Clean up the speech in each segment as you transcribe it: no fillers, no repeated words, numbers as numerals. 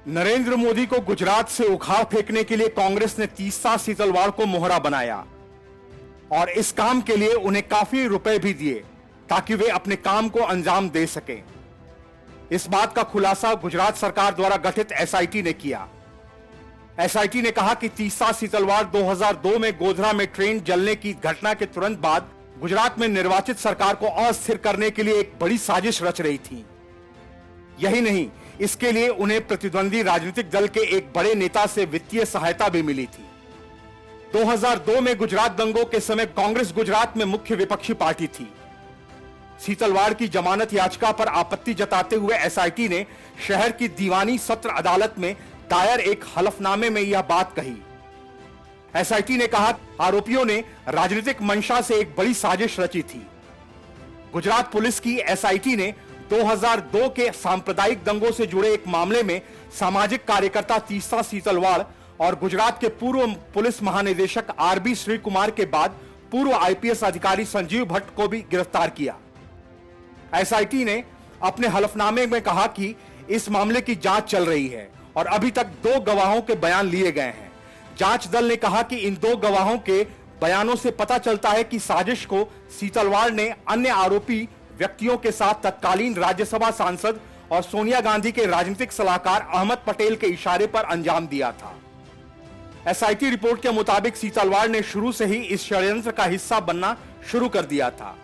नरेंद्र मोदी को गुजरात से उखाड़ फेंकने के लिए कांग्रेस ने तीस्ता सीतलवाड़ को मोहरा बनाया और इस काम के लिए उन्हें काफी रुपए भी दिए ताकि वे अपने काम को अंजाम दे सकें। इस बात का खुलासा गुजरात सरकार द्वारा गठित एसआईटी ने किया। एसआईटी ने कहा कि तीस्ता सीतलवाड़ 2002 में गोधरा में ट्रेन जलने की घटना के तुरंत बाद गुजरात में निर्वाचित सरकार को अस्थिर करने के लिए एक बड़ी साजिश रच रही थी। यही नहीं, इसके लिए उन्हें प्रतिद्वंदी राजनीतिक दल के एक बड़े नेता से वित्तीय सहायता भी मिली थी। 2002 में गुजरात दंगों के समय कांग्रेस गुजरात में मुख्य विपक्षी पार्टी थी। सीतलवाड़ की जमानत याचिका पर आपत्ति जताते हुए एसआईटी ने शहर की दीवानी सत्र अदालत में दायर एक हलफनामे में यह बात कही। एसआईटी ने कहा, आरोपियों ने राजनीतिक मंशा से एक बड़ी साजिश रची थी। गुजरात पुलिस की एसआईटी ने 2002 के सांप्रदायिक दंगों से जुड़े एक मामले में सामाजिक कार्यकर्ता तीस्ता सीतलवाड़ और गुजरात के पूर्व पुलिस महानिदेशक आरबी श्री कुमार के बाद पूर्व आईपीएस अधिकारी संजीव भट्ट को भी गिरफ्तार किया। एसआईटी ने अपने हलफनामे में कहा कि इस मामले की जांच चल रही है और अभी तक 2 गवाहों के बयान लिए गए हैं। जांच दल ने कहा कि इन 2 गवाहों के बयानों से पता चलता है कि साजिश को सीतलवाड़ ने अन्य आरोपी व्यक्तियों के साथ तत्कालीन राज्यसभा सांसद और सोनिया गांधी के राजनीतिक सलाहकार अहमद पटेल के इशारे पर अंजाम दिया था। एसआईटी रिपोर्ट के मुताबिक सीतलवाड़ ने शुरू से ही इस षड्यंत्र का हिस्सा बनना शुरू कर दिया था।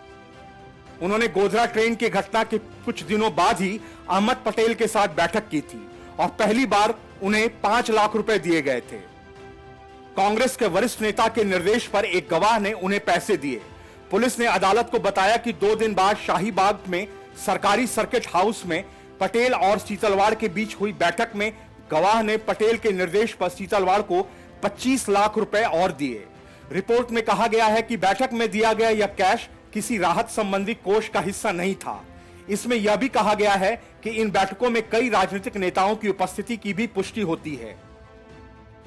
उन्होंने गोधरा ट्रेन की घटना के कुछ दिनों बाद ही अहमद पटेल के साथ बैठक की थी और पहली बार उन्हें 5 लाख रुपए दिए गए थे। कांग्रेस के वरिष्ठ नेता के निर्देश पर एक गवाह ने उन्हें पैसे दिए। पुलिस ने अदालत को बताया कि 2 दिन बाद शाहीबाग में सरकारी सर्किट हाउस में पटेल और सीतलवाड़ के बीच हुई बैठक में गवाह ने पटेल के निर्देश पर सीतलवाड़ को 25 लाख रुपए और दिए। रिपोर्ट में कहा गया है कि बैठक में दिया गया यह कैश किसी राहत संबंधी कोष का हिस्सा नहीं था। इसमें यह भी कहा गया है कि इन बैठकों में कई राजनीतिक नेताओं की उपस्थिति की भी पुष्टि होती है।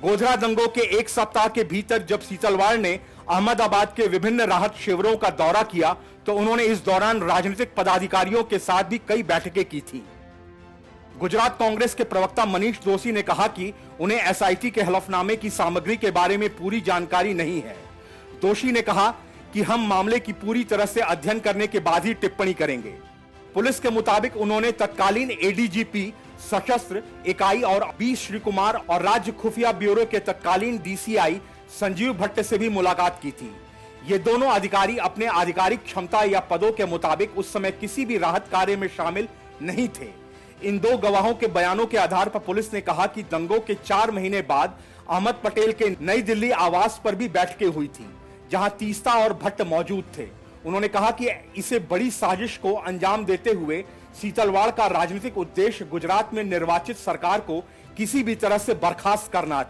गोधरा दंगों के 1 सप्ताह के भीतर जब सीतलवाड़ ने अहमदाबाद के विभिन्न राहत शिविरों का दौरा किया तो उन्होंने इस दौरान राजनीतिक पदाधिकारियों के साथ भी कई बैठकें की थी। गुजरात कांग्रेस के प्रवक्ता मनीष जोशी ने कहा कि उन्हें एसआईटी के हलफनामे की सामग्री के बारे में पूरी जानकारी नहीं है। जोशी ने कहा कि हम मामले की पूरी तरह से अध्ययन करने के बाद ही टिप्पणी करेंगे। पुलिस के मुताबिक उन्होंने तत्कालीन एडीजीपी सशस्त्र इकाई और बी श्री कुमार और राज्य खुफिया ब्यूरो के तत्कालीन डीसीआई संजीव भट्ट से भी मुलाकात की थी। ये दोनों अधिकारी अपने आधिकारिक क्षमता या पदों के मुताबिक उस समय किसी भी राहत कार्य में शामिल नहीं थे। इन 2 गवाहों के बयानों के आधार पर पुलिस ने कहा कि दंगों के 4 महीने बाद अहमद पटेल के नई दिल्ली आवास पर भी बैठकें हुई थी, जहां तीस्ता और भट्ट मौजूद थे। उन्होंने कहा कि इसे बड़ी साजिश को अंजाम देते हुए सीतलवाड़ का राजनीतिक उद्देश्य गुजरात में निर्वाचित सरकार को किसी भी तरह से बर्खास्त करना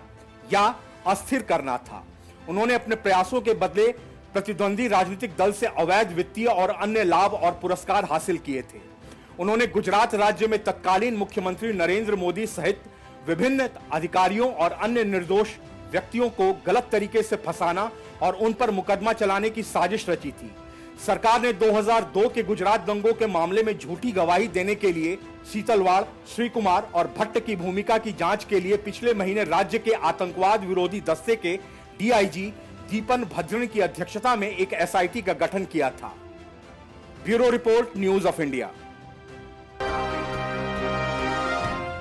या अस्थिर करना था। उन्होंने अपने प्रयासों के बदले प्रतिद्वंदी राजनीतिक दल से अवैध वित्तीय और अन्य लाभ और पुरस्कार हासिल किए थे। उन्होंने गुजरात राज्य में तत्कालीन मुख्यमंत्री नरेंद्र मोदी सहित विभिन्न अधिकारियों और अन्य निर्दोष व्यक्तियों को गलत तरीके से फंसाना और उन पर मुकदमा चलाने की साजिश रची थी। सरकार ने 2002 के गुजरात दंगों के मामले में झूठी गवाही देने के लिए सीतलवाड़, श्री कुमार और भट्ट की भूमिका की जांच के लिए पिछले महीने राज्य के आतंकवाद विरोधी दस्ते के डीआईजी दीपन भद्रन की अध्यक्षता में एक एसआईटी का गठन किया था। Bureau report, news of India.